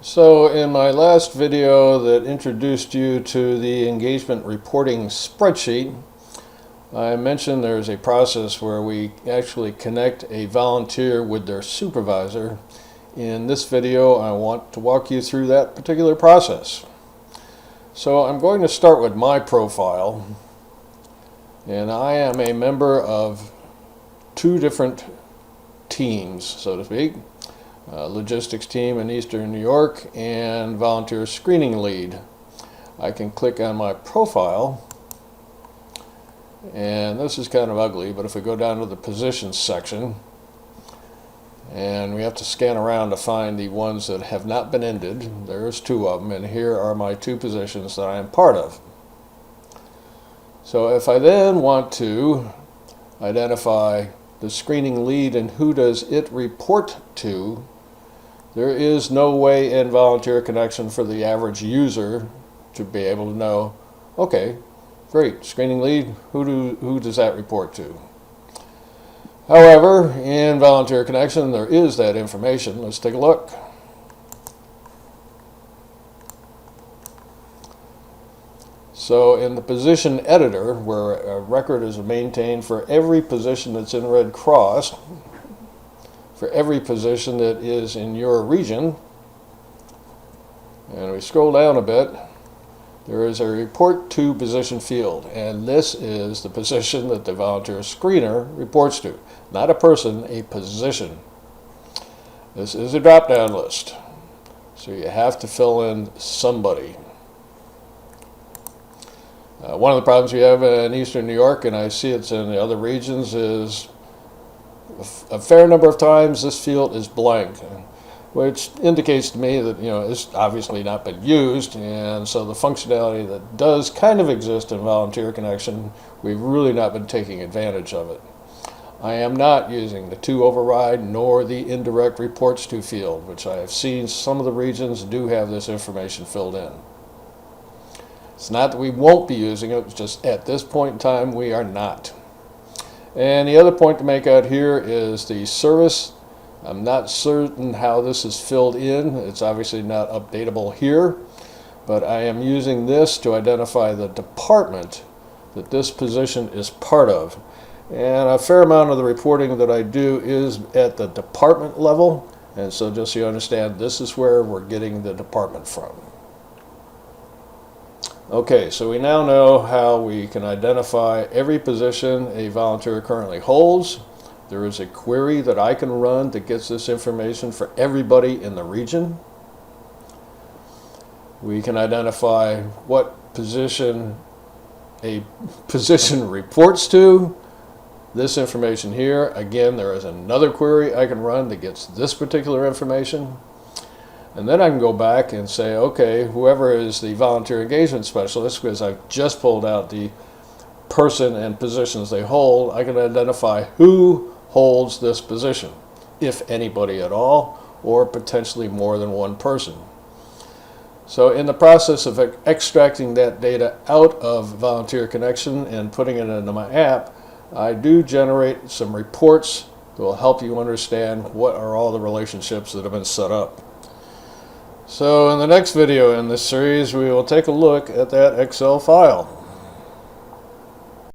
So in my last video that introduced you to the engagement reporting spreadsheet, I mentioned there's a process where we actually connect a volunteer with their supervisor. In this video, I want to walk you through that particular process. So I'm going to start with my profile, and I am a member of two different teams, so to speak. Logistics team in Eastern New York and volunteer screening lead. I can click on my profile, and this is kind of ugly, but if we go down to the positions section, and we have to scan around to find the ones that have not been ended. There's two of them, and here are my two positions that I am part of. So if I then want to identify the screening lead and who does it report to, there is no way in Volunteer Connection for the average user to be able to know, okay, great, screening lead, who does that report to? However, in Volunteer Connection, there is that information. Let's take a look. So in the position editor, where a record is maintained for every position that's in red cross, for every position that is in your region, and we scroll down a bit, there is a report to position field, and this is the position that the volunteer screener reports to. Not a person, a position. This is a drop-down list, so you have to fill in somebody. One of the problems we have in Eastern New York, and I see it's in the other regions, is a fair number of times this field is blank, which indicates to me that it's obviously not been used, and so the functionality that does kind of exist in Volunteer Connection, we've really not been taking advantage of it. I am not using the to override nor the indirect reports to field, which I have seen some of the regions do have this information filled in. It's not that we won't be using it, it's just at this point in time we are not. And the other point to make out here is the service. I'm not certain how this is filled in. It's obviously not updatable here, but I am using this to identify the department that this position is part of. And a fair amount of the reporting that I do is at the department level, and so just so you understand, this is where we're getting the department from. Okay, so we now know how we can identify every position a volunteer currently holds. There is a query that I can run that gets this information for everybody in the region. We can identify what position a position reports to. This information here, again, there is another query I can run that gets this particular information. And then I can go back and say, okay, whoever is the volunteer engagement specialist, because I've just pulled out the person and positions they hold, I can identify who holds this position, if anybody at all, or potentially more than one person. So in the process of extracting that data out of Volunteer Connection and putting it into my app, I do generate some reports that will help you understand what are all the relationships that have been set up. So in the next video in this series, we will take a look at that Excel file.